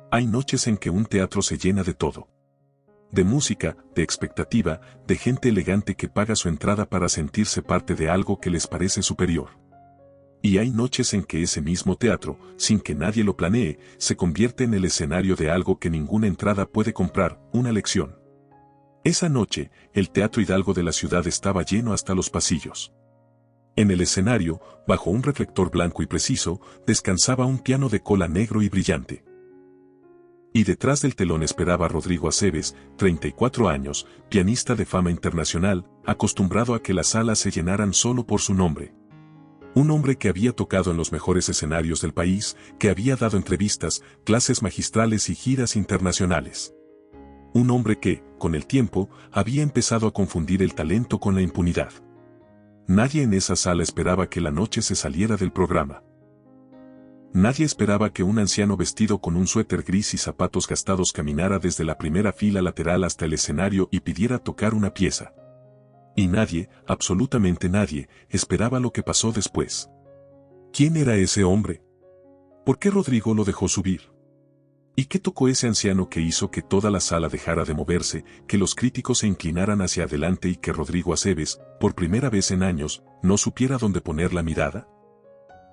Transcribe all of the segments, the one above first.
Hay noches en que un teatro se llena de todo. De música, de expectativa, de gente elegante que paga su entrada para sentirse parte de algo que les parece superior. Y hay noches en que ese mismo teatro, sin que nadie lo planee, se convierte en el escenario de algo que ninguna entrada puede comprar, una lección. Esa noche, el Teatro Hidalgo de la ciudad estaba lleno hasta los pasillos. En el escenario, bajo un reflector blanco y preciso, descansaba un piano de cola negro y brillante. Y detrás del telón esperaba Rodrigo Aceves, 34 años, pianista de fama internacional, acostumbrado a que las salas se llenaran solo por su nombre. Un hombre que había tocado en los mejores escenarios del país, que había dado entrevistas, clases magistrales y giras internacionales. Un hombre que, con el tiempo, había empezado a confundir el talento con la impunidad. Nadie en esa sala esperaba que la noche se saliera del programa. Nadie esperaba que un anciano vestido con un suéter gris y zapatos gastados caminara desde la primera fila lateral hasta el escenario y pidiera tocar una pieza. Y nadie, absolutamente nadie, esperaba lo que pasó después. ¿Quién era ese hombre? ¿Por qué Rodrigo lo dejó subir? ¿Y qué tocó ese anciano que hizo que toda la sala dejara de moverse, que los críticos se inclinaran hacia adelante y que Rodrigo Aceves, por primera vez en años, no supiera dónde poner la mirada?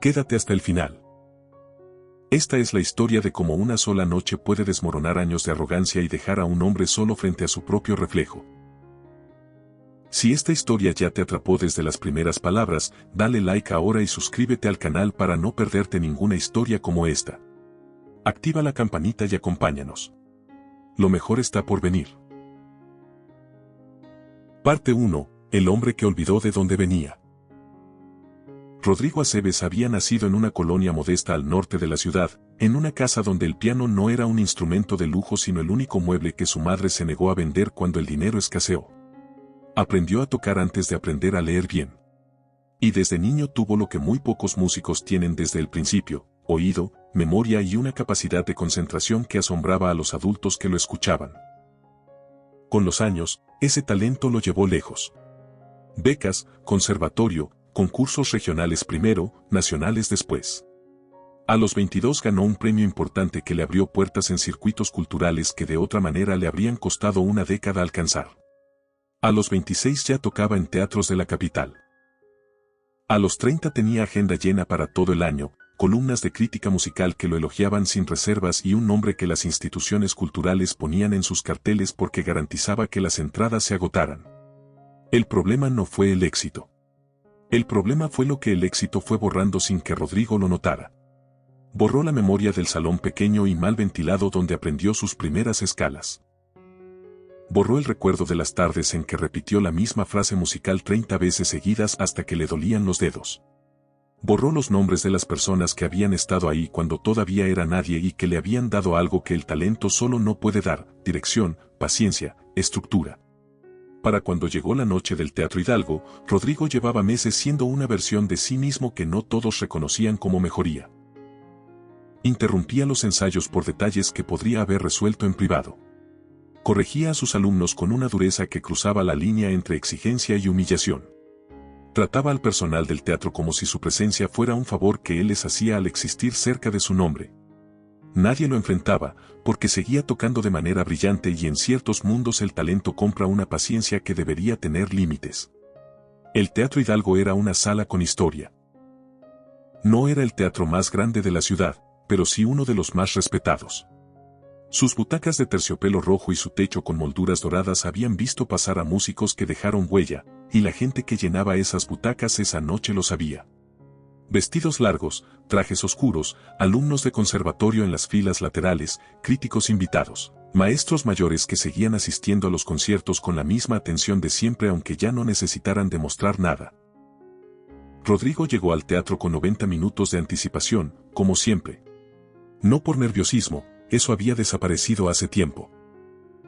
Quédate hasta el final. Esta es la historia de cómo una sola noche puede desmoronar años de arrogancia y dejar a un hombre solo frente a su propio reflejo. Si esta historia ya te atrapó desde las primeras palabras, dale like ahora y suscríbete al canal para no perderte ninguna historia como esta. Activa la campanita y acompáñanos. Lo mejor está por venir. Parte 1. El hombre que olvidó de dónde venía. Rodrigo Aceves había nacido en una colonia modesta al norte de la ciudad, en una casa donde el piano no era un instrumento de lujo sino el único mueble que su madre se negó a vender cuando el dinero escaseó. Aprendió a tocar antes de aprender a leer bien. Y desde niño tuvo lo que muy pocos músicos tienen desde el principio: oído, memoria y una capacidad de concentración que asombraba a los adultos que lo escuchaban. Con los años, ese talento lo llevó lejos. Becas, conservatorio, concursos regionales primero, nacionales después. A los 22 ganó un premio importante que le abrió puertas en circuitos culturales que de otra manera le habrían costado una década alcanzar. A los 26 ya tocaba en teatros de la capital. A los 30 tenía agenda llena para todo el año, columnas de crítica musical que lo elogiaban sin reservas y un nombre que las instituciones culturales ponían en sus carteles porque garantizaba que las entradas se agotaran. El problema no fue el éxito. El problema fue lo que el éxito fue borrando sin que Rodrigo lo notara. Borró la memoria del salón pequeño y mal ventilado donde aprendió sus primeras escalas. Borró el recuerdo de las tardes en que repitió la misma frase musical 30 veces seguidas hasta que le dolían los dedos. Borró los nombres de las personas que habían estado ahí cuando todavía era nadie y que le habían dado algo que el talento solo no puede dar: dirección, paciencia, estructura. Para cuando llegó la noche del Teatro Hidalgo, Rodrigo llevaba meses siendo una versión de sí mismo que no todos reconocían como mejoría. Interrumpía los ensayos por detalles que podría haber resuelto en privado. Corregía a sus alumnos con una dureza que cruzaba la línea entre exigencia y humillación. Trataba al personal del teatro como si su presencia fuera un favor que él les hacía al existir cerca de su nombre. Nadie lo enfrentaba, porque seguía tocando de manera brillante y en ciertos mundos el talento compra una paciencia que debería tener límites. El Teatro Hidalgo era una sala con historia. No era el teatro más grande de la ciudad, pero sí uno de los más respetados. Sus butacas de terciopelo rojo y su techo con molduras doradas habían visto pasar a músicos que dejaron huella, y la gente que llenaba esas butacas esa noche lo sabía. Vestidos largos, trajes oscuros, alumnos de conservatorio en las filas laterales, críticos invitados, maestros mayores que seguían asistiendo a los conciertos con la misma atención de siempre aunque ya no necesitaran demostrar nada. Rodrigo llegó al teatro con 90 minutos de anticipación, como siempre. No por nerviosismo, eso había desaparecido hace tiempo.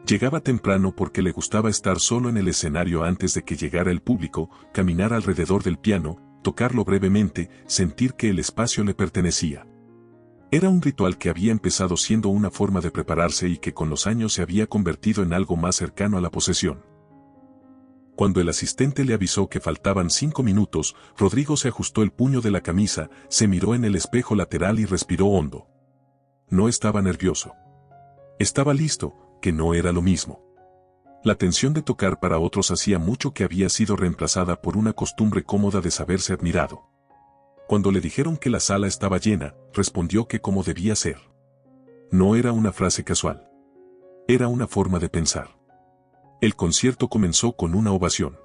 Llegaba temprano porque le gustaba estar solo en el escenario antes de que llegara el público, caminar alrededor del piano, tocarlo brevemente, sentir que el espacio le pertenecía. Era un ritual que había empezado siendo una forma de prepararse y que con los años se había convertido en algo más cercano a la posesión. Cuando el asistente le avisó que faltaban 5 minutos, Rodrigo se ajustó el puño de la camisa, se miró en el espejo lateral y respiró hondo. No estaba nervioso. Estaba listo, que no era lo mismo. La tensión de tocar para otros hacía mucho que había sido reemplazada por una costumbre cómoda de saberse admirado. Cuando le dijeron que la sala estaba llena, respondió que como debía ser. No era una frase casual. Era una forma de pensar. El concierto comenzó con una ovación.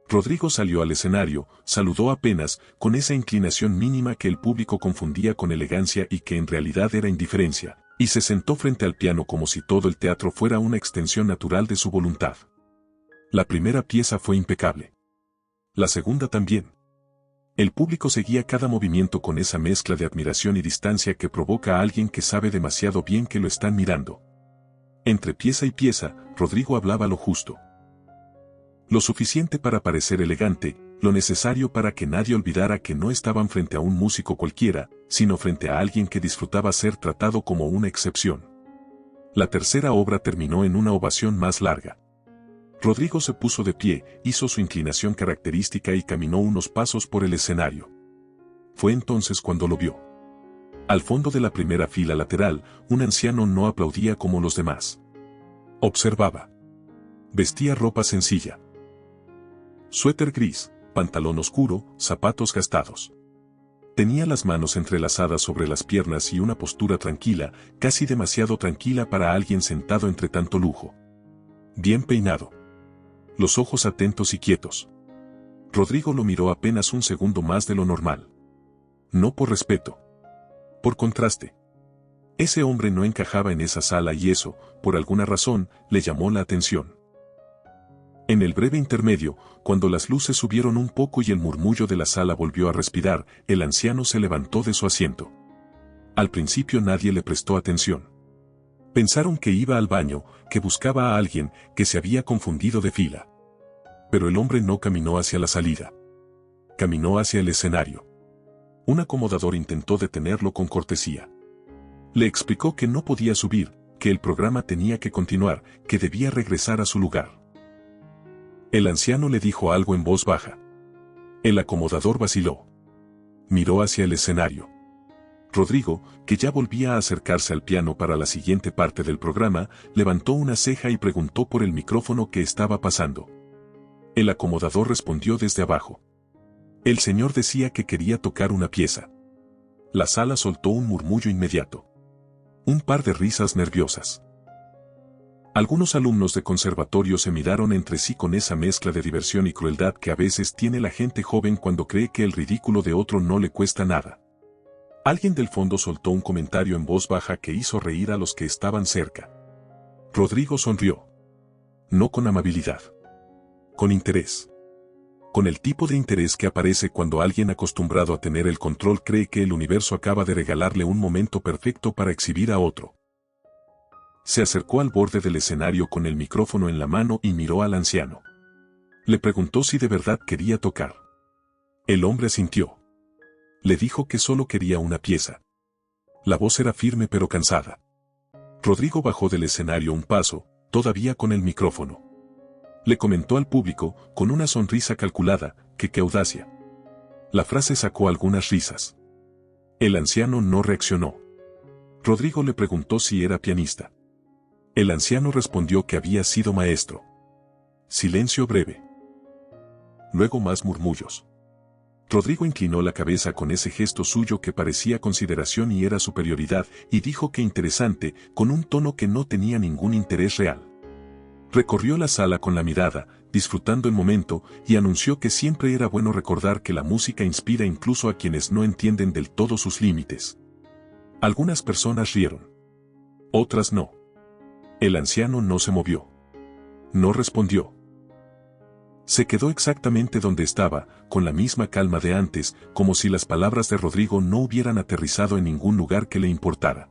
Rodrigo salió al escenario, saludó apenas, con esa inclinación mínima que el público confundía con elegancia y que en realidad era indiferencia, y se sentó frente al piano como si todo el teatro fuera una extensión natural de su voluntad. La primera pieza fue impecable. La segunda también. El público seguía cada movimiento con esa mezcla de admiración y distancia que provoca a alguien que sabe demasiado bien que lo están mirando. Entre pieza y pieza, Rodrigo hablaba lo justo. Lo suficiente para parecer elegante, lo necesario para que nadie olvidara que no estaban frente a un músico cualquiera, sino frente a alguien que disfrutaba ser tratado como una excepción. La tercera obra terminó en una ovación más larga. Rodrigo se puso de pie, hizo su inclinación característica y caminó unos pasos por el escenario. Fue entonces cuando lo vio. Al fondo de la primera fila lateral, un anciano no aplaudía como los demás. Observaba. Vestía ropa sencilla. Suéter gris, pantalón oscuro, zapatos gastados. Tenía las manos entrelazadas sobre las piernas y una postura tranquila, casi demasiado tranquila para alguien sentado entre tanto lujo. Bien peinado. Los ojos atentos y quietos. Rodrigo lo miró apenas un segundo más de lo normal. No por respeto. Por contraste. Ese hombre no encajaba en esa sala y eso, por alguna razón, le llamó la atención. En el breve intermedio, cuando las luces subieron un poco y el murmullo de la sala volvió a respirar, el anciano se levantó de su asiento. Al principio nadie le prestó atención. Pensaron que iba al baño, que buscaba a alguien, que se había confundido de fila. Pero el hombre no caminó hacia la salida. Caminó hacia el escenario. Un acomodador intentó detenerlo con cortesía. Le explicó que no podía subir, que el programa tenía que continuar, que debía regresar a su lugar. El anciano le dijo algo en voz baja. El acomodador vaciló. Miró hacia el escenario. Rodrigo, que ya volvía a acercarse al piano para la siguiente parte del programa, levantó una ceja y preguntó por el micrófono qué estaba pasando. El acomodador respondió desde abajo. El señor decía que quería tocar una pieza. La sala soltó un murmullo inmediato. Un par de risas nerviosas. Algunos alumnos de conservatorio se miraron entre sí con esa mezcla de diversión y crueldad que a veces tiene la gente joven cuando cree que el ridículo de otro no le cuesta nada. Alguien del fondo soltó un comentario en voz baja que hizo reír a los que estaban cerca. Rodrigo sonrió. No con amabilidad. Con interés. Con el tipo de interés que aparece cuando alguien acostumbrado a tener el control cree que el universo acaba de regalarle un momento perfecto para exhibir a otro. Se acercó al borde del escenario con el micrófono en la mano y miró al anciano. Le preguntó si de verdad quería tocar. El hombre asintió. Le dijo que solo quería una pieza. La voz era firme pero cansada. Rodrigo bajó del escenario un paso, todavía con el micrófono. Le comentó al público, con una sonrisa calculada, que qué audacia. La frase sacó algunas risas. El anciano no reaccionó. Rodrigo le preguntó si era pianista. El anciano respondió que había sido maestro. Silencio breve. Luego más murmullos. Rodrigo inclinó la cabeza con ese gesto suyo que parecía consideración y era superioridad, y dijo que interesante, con un tono que no tenía ningún interés real. Recorrió la sala con la mirada, disfrutando el momento, y anunció que siempre era bueno recordar que la música inspira incluso a quienes no entienden del todo sus límites. Algunas personas rieron. Otras no. El anciano no se movió. No respondió. Se quedó exactamente donde estaba, con la misma calma de antes, como si las palabras de Rodrigo no hubieran aterrizado en ningún lugar que le importara.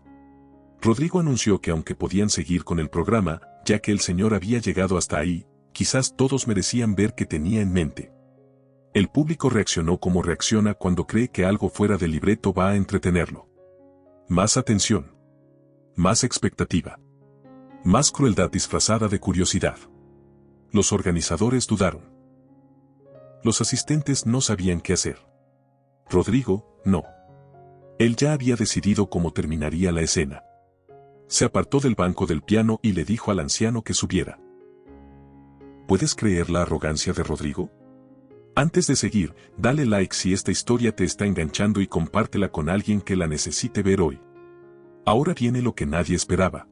Rodrigo anunció que aunque podían seguir con el programa, ya que el señor había llegado hasta ahí, quizás todos merecían ver qué tenía en mente. El público reaccionó como reacciona cuando cree que algo fuera del libreto va a entretenerlo. Más atención. Más expectativa. Más crueldad disfrazada de curiosidad. Los organizadores dudaron. Los asistentes no sabían qué hacer. Rodrigo, no. Él ya había decidido cómo terminaría la escena. Se apartó del banco del piano y le dijo al anciano que subiera. ¿Puedes creer la arrogancia de Rodrigo? Antes de seguir, dale like si esta historia te está enganchando y compártela con alguien que la necesite ver hoy. Ahora viene lo que nadie esperaba.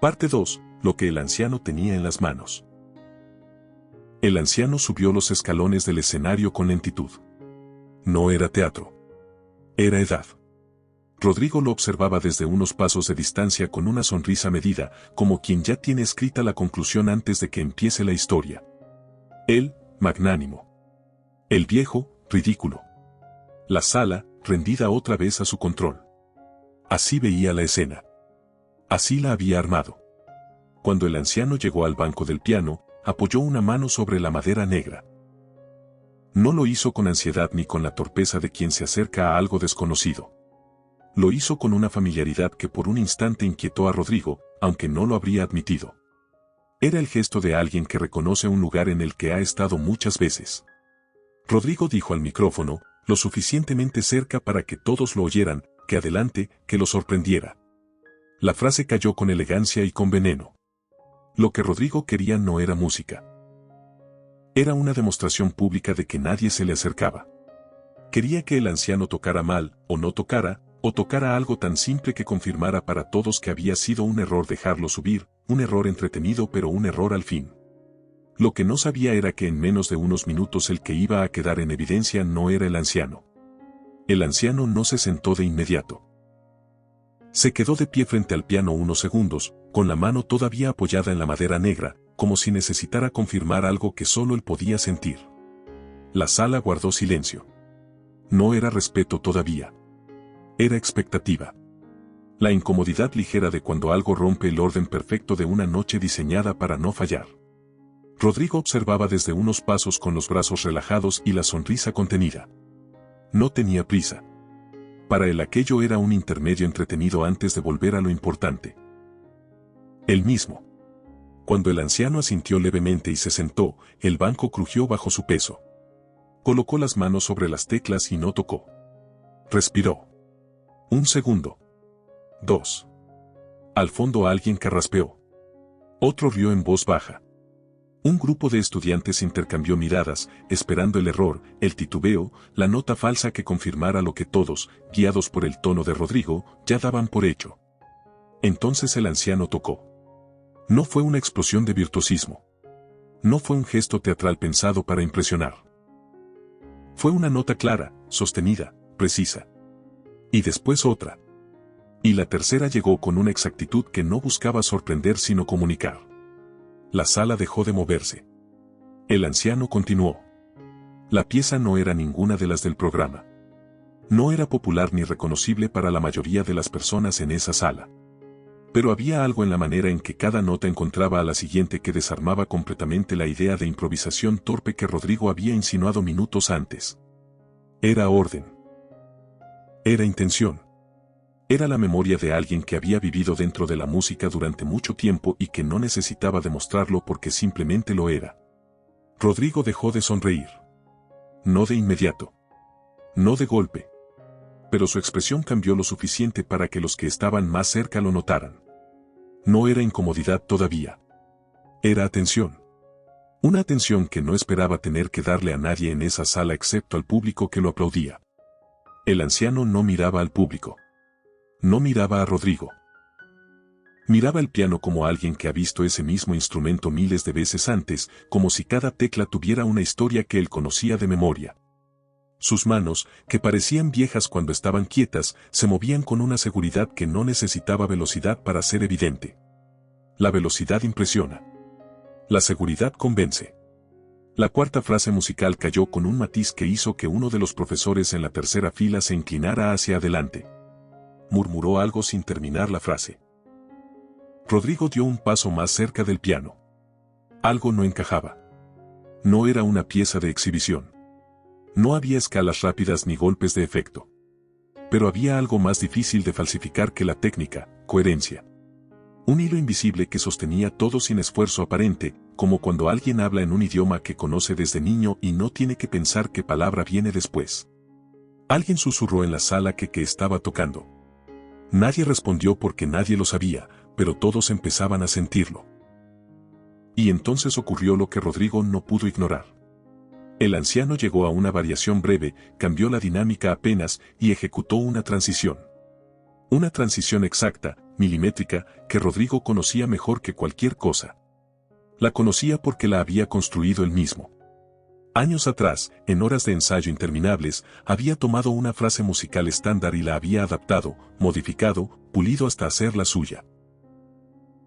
Parte 2. Lo que el anciano tenía en las manos. El anciano subió los escalones del escenario con lentitud. No era teatro. Era edad. Rodrigo lo observaba desde unos pasos de distancia con una sonrisa medida, como quien ya tiene escrita la conclusión antes de que empiece la historia. Él, magnánimo. El viejo, ridículo. La sala, rendida otra vez a su control. Así veía la escena. Así la había armado. Cuando el anciano llegó al banco del piano, apoyó una mano sobre la madera negra. No lo hizo con ansiedad ni con la torpeza de quien se acerca a algo desconocido. Lo hizo con una familiaridad que por un instante inquietó a Rodrigo, aunque no lo habría admitido. Era el gesto de alguien que reconoce un lugar en el que ha estado muchas veces. Rodrigo dijo al micrófono, lo suficientemente cerca para que todos lo oyeran, que adelante, que lo sorprendiera. La frase cayó con elegancia y con veneno. Lo que Rodrigo quería no era música. Era una demostración pública de que nadie se le acercaba. Quería que el anciano tocara mal, o no tocara, o tocara algo tan simple que confirmara para todos que había sido un error dejarlo subir, un error entretenido pero un error al fin. Lo que no sabía era que en menos de unos minutos el que iba a quedar en evidencia no era el anciano. El anciano no se sentó de inmediato. Se quedó de pie frente al piano unos segundos, con la mano todavía apoyada en la madera negra, como si necesitara confirmar algo que solo él podía sentir. La sala guardó silencio. No era respeto todavía. Era expectativa. La incomodidad ligera de cuando algo rompe el orden perfecto de una noche diseñada para no fallar. Rodrigo observaba desde unos pasos con los brazos relajados y la sonrisa contenida. No tenía prisa. Para él aquello era un intermedio entretenido antes de volver a lo importante. El mismo. Cuando el anciano asintió levemente y se sentó, el banco crujió bajo su peso. Colocó las manos sobre las teclas y no tocó. Respiró. 1 segundo. 2. Al fondo alguien carraspeó. Otro rió en voz baja. Un grupo de estudiantes intercambió miradas, esperando el error, el titubeo, la nota falsa que confirmara lo que todos, guiados por el tono de Rodrigo, ya daban por hecho. Entonces el anciano tocó. No fue una explosión de virtuosismo. No fue un gesto teatral pensado para impresionar. Fue una nota clara, sostenida, precisa. Y después otra. Y la tercera llegó con una exactitud que no buscaba sorprender sino comunicar. La sala dejó de moverse. El anciano continuó. La pieza no era ninguna de las del programa. No era popular ni reconocible para la mayoría de las personas en esa sala. Pero había algo en la manera en que cada nota encontraba a la siguiente que desarmaba completamente la idea de improvisación torpe que Rodrigo había insinuado minutos antes. Era orden. Era intención. Era la memoria de alguien que había vivido dentro de la música durante mucho tiempo y que no necesitaba demostrarlo porque simplemente lo era. Rodrigo dejó de sonreír. No de inmediato. No de golpe. Pero su expresión cambió lo suficiente para que los que estaban más cerca lo notaran. No era incomodidad todavía. Era atención. Una atención que no esperaba tener que darle a nadie en esa sala excepto al público que lo aplaudía. El anciano no miraba al público. No miraba a Rodrigo. Miraba el piano como alguien que ha visto ese mismo instrumento miles de veces antes, como si cada tecla tuviera una historia que él conocía de memoria. Sus manos, que parecían viejas cuando estaban quietas, se movían con una seguridad que no necesitaba velocidad para ser evidente. La velocidad impresiona. La seguridad convence. La cuarta frase musical cayó con un matiz que hizo que uno de los profesores en la tercera fila se inclinara hacia adelante. Murmuró algo sin terminar la frase. Rodrigo dio un paso más cerca del piano. Algo no encajaba. No era una pieza de exhibición. No había escalas rápidas ni golpes de efecto. Pero había algo más difícil de falsificar que la técnica, coherencia. Un hilo invisible que sostenía todo sin esfuerzo aparente, como cuando alguien habla en un idioma que conoce desde niño y no tiene que pensar qué palabra viene después. Alguien susurró en la sala que estaba tocando. Nadie respondió porque nadie lo sabía, pero todos empezaban a sentirlo. Y entonces ocurrió lo que Rodrigo no pudo ignorar. El anciano llegó a una variación breve, cambió la dinámica apenas y ejecutó una transición. Una transición exacta, milimétrica, que Rodrigo conocía mejor que cualquier cosa. La conocía porque la había construido él mismo. Años atrás, en horas de ensayo interminables, había tomado una frase musical estándar y la había adaptado, modificado, pulido hasta hacerla suya.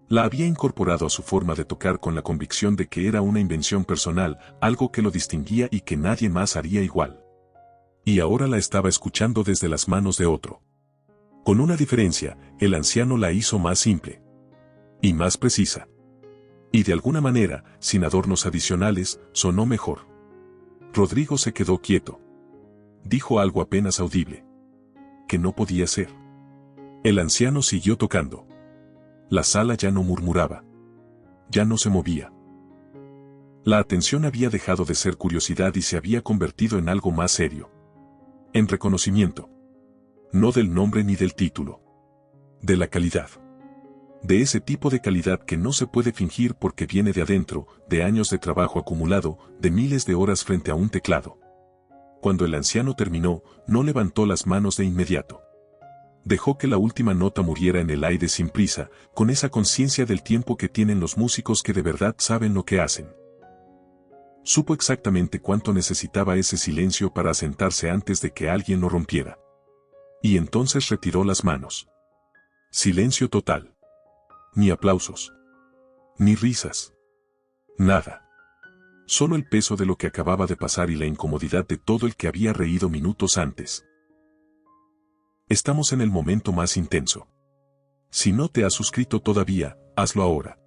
La había incorporado a su forma de tocar con la convicción de que era una invención personal, algo que lo distinguía y que nadie más haría igual. Y ahora la estaba escuchando desde las manos de otro. Con una diferencia, el anciano la hizo más simple. Y más precisa. Y de alguna manera, sin adornos adicionales, sonó mejor. Rodrigo se quedó quieto. Dijo algo apenas audible. Que no podía ser. El anciano siguió tocando. La sala ya no murmuraba. Ya no se movía. La atención había dejado de ser curiosidad y se había convertido en algo más serio. En reconocimiento. No del nombre ni del título. De la calidad. De ese tipo de calidad que no se puede fingir porque viene de adentro, de años de trabajo acumulado, de miles de horas frente a un teclado. Cuando el anciano terminó, no levantó las manos de inmediato. Dejó que la última nota muriera en el aire sin prisa, con esa conciencia del tiempo que tienen los músicos que de verdad saben lo que hacen. Supo exactamente cuánto necesitaba ese silencio para asentarse antes de que alguien lo rompiera. Y entonces retiró las manos. Silencio total. Ni aplausos. Ni risas. Nada. Solo el peso de lo que acababa de pasar y la incomodidad de todo el que había reído minutos antes. Estamos en el momento más intenso. Si no te has suscrito todavía, hazlo ahora.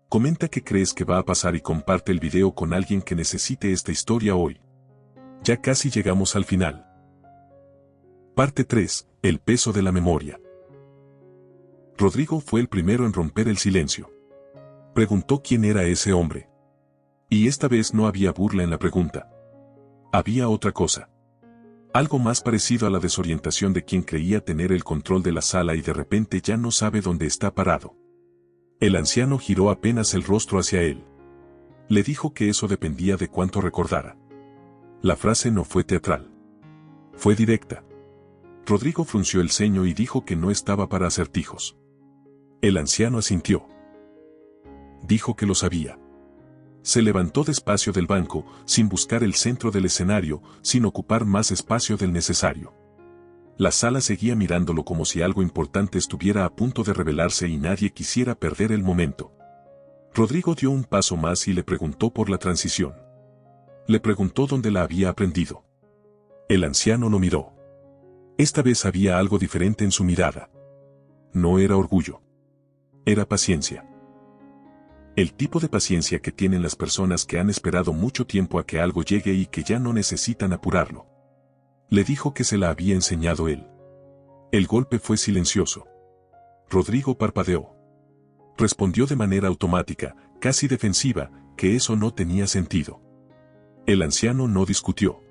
Comenta qué crees que va a pasar y comparte el video con alguien que necesite esta historia hoy. Ya casi llegamos al final. Parte 3. El peso de la memoria. Rodrigo fue el primero en romper el silencio. Preguntó quién era ese hombre. Y esta vez no había burla en la pregunta. Había otra cosa. Algo más parecido a la desorientación de quien creía tener el control de la sala y de repente ya no sabe dónde está parado. El anciano giró apenas el rostro hacia él. Le dijo que eso dependía de cuánto recordara. La frase no fue teatral. Fue directa. Rodrigo frunció el ceño y dijo que no estaba para acertijos. El anciano asintió. Dijo que lo sabía. Se levantó despacio del banco, sin buscar el centro del escenario, sin ocupar más espacio del necesario. La sala seguía mirándolo como si algo importante estuviera a punto de revelarse y nadie quisiera perder el momento. Rodrigo dio un paso más y le preguntó por la transición. Le preguntó dónde la había aprendido. El anciano lo miró. Esta vez había algo diferente en su mirada. No era orgullo. Era paciencia. El tipo de paciencia que tienen las personas que han esperado mucho tiempo a que algo llegue y que ya no necesitan apurarlo. Le dijo que se la había enseñado él. El golpe fue silencioso. Rodrigo parpadeó. Respondió de manera automática, casi defensiva, que eso no tenía sentido. El anciano no discutió.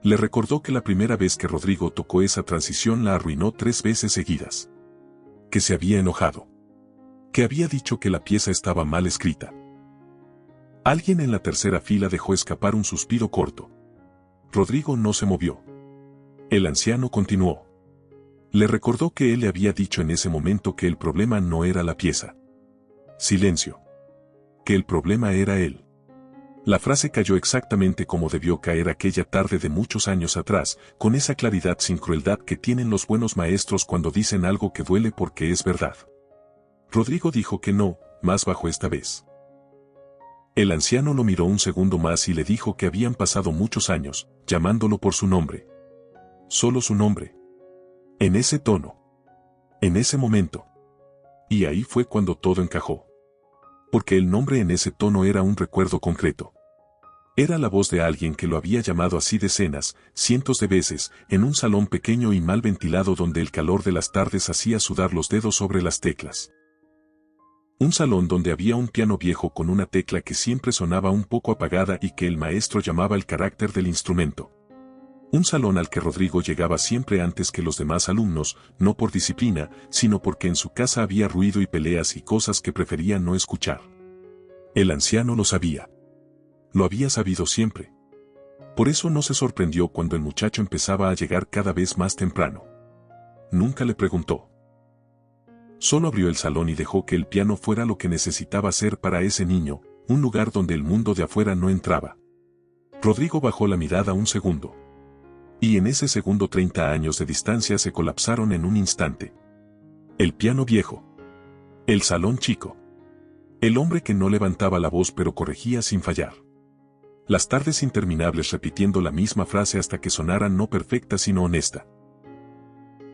Le recordó que la primera vez que Rodrigo tocó esa transición la arruinó 3 veces seguidas. Que se había enojado. Que había dicho que la pieza estaba mal escrita. Alguien en la tercera fila dejó escapar un suspiro corto. Rodrigo no se movió. El anciano continuó. Le recordó que él le había dicho en ese momento que el problema no era la pieza. Silencio. Que el problema era él. La frase cayó exactamente como debió caer aquella tarde de muchos años atrás, con esa claridad sin crueldad que tienen los buenos maestros cuando dicen algo que duele porque es verdad. Rodrigo dijo que no, más bajo esta vez. El anciano lo miró un segundo más y le dijo que habían pasado muchos años, llamándolo por su nombre. Solo su nombre. En ese tono. En ese momento. Y ahí fue cuando todo encajó. Porque el nombre en ese tono era un recuerdo concreto. Era la voz de alguien que lo había llamado así decenas, cientos de veces, en un salón pequeño y mal ventilado donde el calor de las tardes hacía sudar los dedos sobre las teclas. Un salón donde había un piano viejo con una tecla que siempre sonaba un poco apagada y que el maestro llamaba el carácter del instrumento. Un salón al que Rodrigo llegaba siempre antes que los demás alumnos, no por disciplina, sino porque en su casa había ruido y peleas y cosas que prefería no escuchar. El anciano lo sabía. Lo había sabido siempre. Por eso no se sorprendió cuando el muchacho empezaba a llegar cada vez más temprano. Nunca le preguntó. Solo abrió el salón y dejó que el piano fuera lo que necesitaba ser para ese niño, un lugar donde el mundo de afuera no entraba. Rodrigo bajó la mirada un segundo. Y en ese segundo 30 años de distancia se colapsaron en un instante. El piano viejo. El salón chico. El hombre que no levantaba la voz pero corregía sin fallar. Las tardes interminables repitiendo la misma frase hasta que sonara no perfecta sino honesta.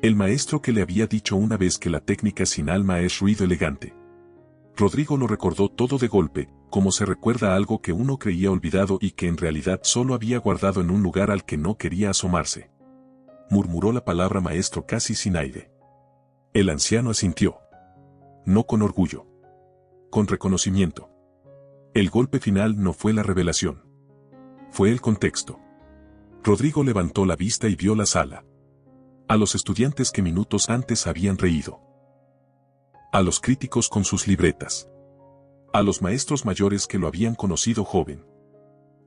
El maestro que le había dicho una vez que la técnica sin alma es ruido elegante. Rodrigo lo recordó todo de golpe, como se recuerda algo que uno creía olvidado y que en realidad solo había guardado en un lugar al que no quería asomarse. Murmuró la palabra maestro casi sin aire. El anciano asintió. No con orgullo. Con reconocimiento. El golpe final no fue la revelación. Fue el contexto. Rodrigo levantó la vista y vio la sala. A los estudiantes que minutos antes habían reído. A los críticos con sus libretas. A los maestros mayores que lo habían conocido joven.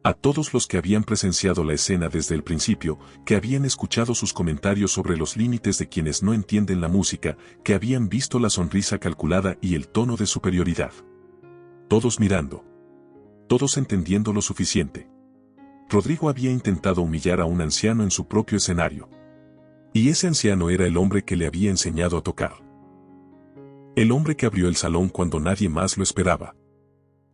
A todos los que habían presenciado la escena desde el principio, que habían escuchado sus comentarios sobre los límites de quienes no entienden la música, que habían visto la sonrisa calculada y el tono de superioridad. Todos mirando. Todos entendiendo lo suficiente. Rodrigo había intentado humillar a un anciano en su propio escenario. Y ese anciano era el hombre que le había enseñado a tocar. El hombre que abrió el salón cuando nadie más lo esperaba.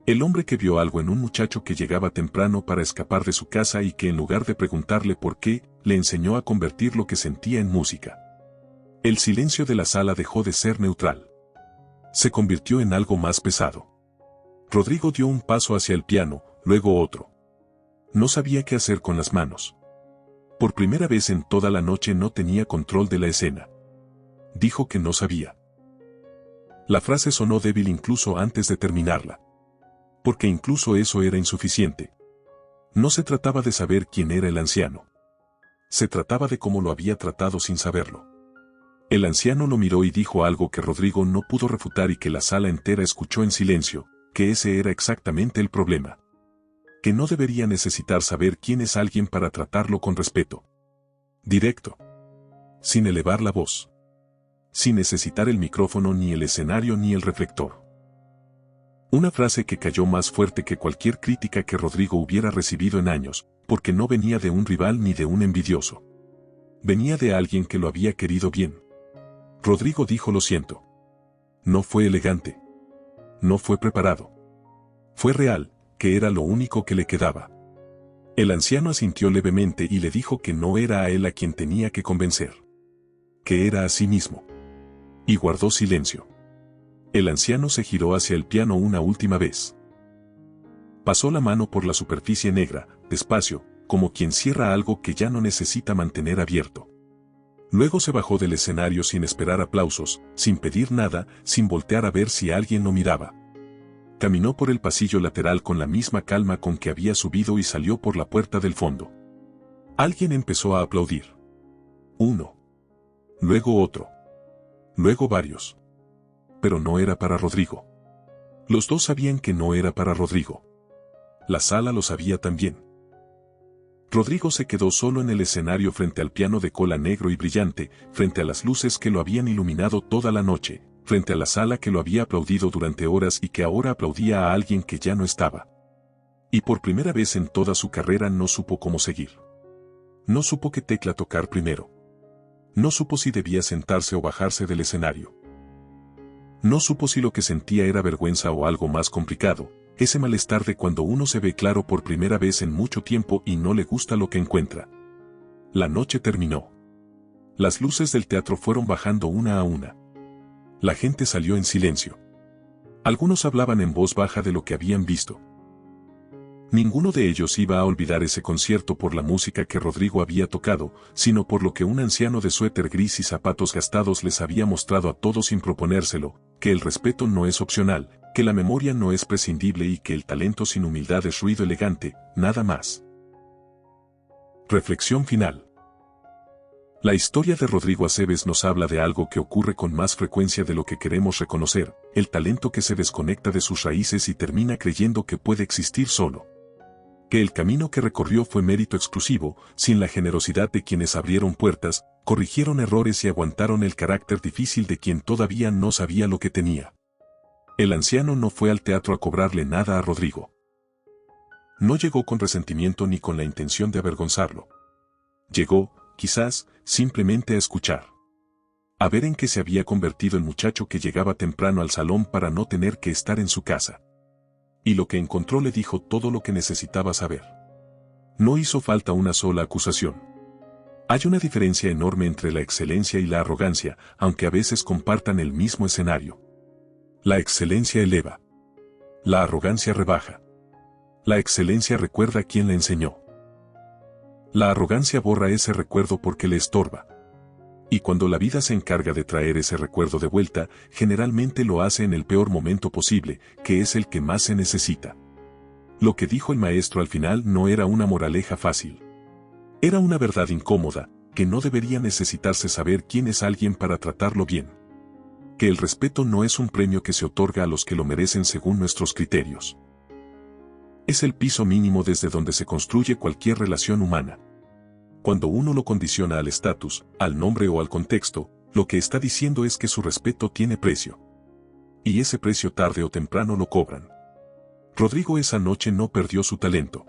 El hombre que vio algo en un muchacho que llegaba temprano para escapar de su casa y que en lugar de preguntarle por qué, le enseñó a convertir lo que sentía en música. El silencio de la sala dejó de ser neutral. Se convirtió en algo más pesado. Rodrigo dio un paso hacia el piano, luego otro. No sabía qué hacer con las manos. Por primera vez en toda la noche no tenía control de la escena. Dijo que no sabía. La frase sonó débil incluso antes de terminarla. Porque incluso eso era insuficiente. No se trataba de saber quién era el anciano. Se trataba de cómo lo había tratado sin saberlo. El anciano lo miró y dijo algo que Rodrigo no pudo refutar y que la sala entera escuchó en silencio, que ese era exactamente el problema. Que no debería necesitar saber quién es alguien para tratarlo con respeto. Directo. Sin elevar la voz. Sin necesitar el micrófono ni el escenario ni el reflector. Una frase que cayó más fuerte que cualquier crítica que Rodrigo hubiera recibido en años, porque no venía de un rival ni de un envidioso. Venía de alguien que lo había querido bien. Rodrigo dijo lo siento. No fue elegante. No fue preparado. Fue real, que era lo único que le quedaba. El anciano asintió levemente y le dijo que no era a él a quien tenía que convencer. Que era a sí mismo. Y guardó silencio. El anciano se giró hacia el piano una última vez. Pasó la mano por la superficie negra, despacio, como quien cierra algo que ya no necesita mantener abierto. Luego se bajó del escenario sin esperar aplausos, sin pedir nada, sin voltear a ver si alguien lo miraba. Caminó por el pasillo lateral con la misma calma con que había subido y salió por la puerta del fondo. Alguien empezó a aplaudir. Uno. Luego otro. Luego varios. Pero no era para Rodrigo. Los dos sabían que no era para Rodrigo. La sala lo sabía también. Rodrigo se quedó solo en el escenario frente al piano de cola negro y brillante, frente a las luces que lo habían iluminado toda la noche, frente a la sala que lo había aplaudido durante horas y que ahora aplaudía a alguien que ya no estaba. Y por primera vez en toda su carrera no supo cómo seguir. No supo qué tecla tocar primero. No supo si debía sentarse o bajarse del escenario. No supo si lo que sentía era vergüenza o algo más complicado, ese malestar de cuando uno se ve claro por primera vez en mucho tiempo y no le gusta lo que encuentra. La noche terminó. Las luces del teatro fueron bajando una a una. La gente salió en silencio. Algunos hablaban en voz baja de lo que habían visto. Ninguno de ellos iba a olvidar ese concierto por la música que Rodrigo había tocado, sino por lo que un anciano de suéter gris y zapatos gastados les había mostrado a todos sin proponérselo, que el respeto no es opcional, que la memoria no es prescindible y que el talento sin humildad es ruido elegante, nada más. Reflexión final. La historia de Rodrigo Aceves nos habla de algo que ocurre con más frecuencia de lo que queremos reconocer, el talento que se desconecta de sus raíces y termina creyendo que puede existir solo. Que el camino que recorrió fue mérito exclusivo, sin la generosidad de quienes abrieron puertas, corrigieron errores y aguantaron el carácter difícil de quien todavía no sabía lo que tenía. El anciano no fue al teatro a cobrarle nada a Rodrigo. No llegó con resentimiento ni con la intención de avergonzarlo. Llegó, quizás, simplemente a escuchar. A ver en qué se había convertido el muchacho que llegaba temprano al salón para no tener que estar en su casa. Y lo que encontró le dijo todo lo que necesitaba saber. No hizo falta una sola acusación. Hay una diferencia enorme entre la excelencia y la arrogancia, aunque a veces compartan el mismo escenario. La excelencia eleva. La arrogancia rebaja. La excelencia recuerda a quien la enseñó. La arrogancia borra ese recuerdo porque le estorba. Y cuando la vida se encarga de traer ese recuerdo de vuelta, generalmente lo hace en el peor momento posible, que es el que más se necesita. Lo que dijo el maestro al final no era una moraleja fácil. Era una verdad incómoda, que no debería necesitarse saber quién es alguien para tratarlo bien. Que el respeto no es un premio que se otorga a los que lo merecen según nuestros criterios. Es el piso mínimo desde donde se construye cualquier relación humana. Cuando uno lo condiciona al estatus, al nombre o al contexto, lo que está diciendo es que su respeto tiene precio. Y ese precio tarde o temprano lo cobran. Rodrigo esa noche no perdió su talento.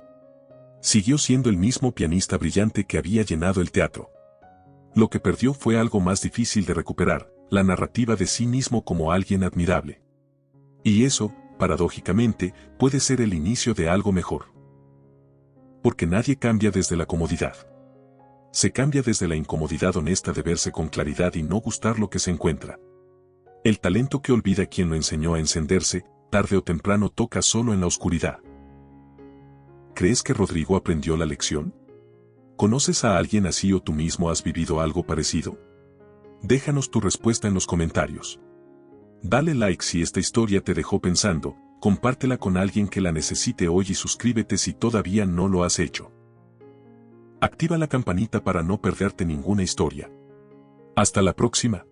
Siguió siendo el mismo pianista brillante que había llenado el teatro. Lo que perdió fue algo más difícil de recuperar, la narrativa de sí mismo como alguien admirable. Y eso, paradójicamente, puede ser el inicio de algo mejor. Porque nadie cambia desde la comodidad. Se cambia desde la incomodidad honesta de verse con claridad y no gustar lo que se encuentra. El talento que olvida quien lo enseñó a encenderse, tarde o temprano toca solo en la oscuridad. ¿Crees que Rodrigo aprendió la lección? ¿Conoces a alguien así o tú mismo has vivido algo parecido? Déjanos tu respuesta en los comentarios. Dale like si esta historia te dejó pensando, compártela con alguien que la necesite hoy y suscríbete si todavía no lo has hecho. Activa la campanita para no perderte ninguna historia. Hasta la próxima.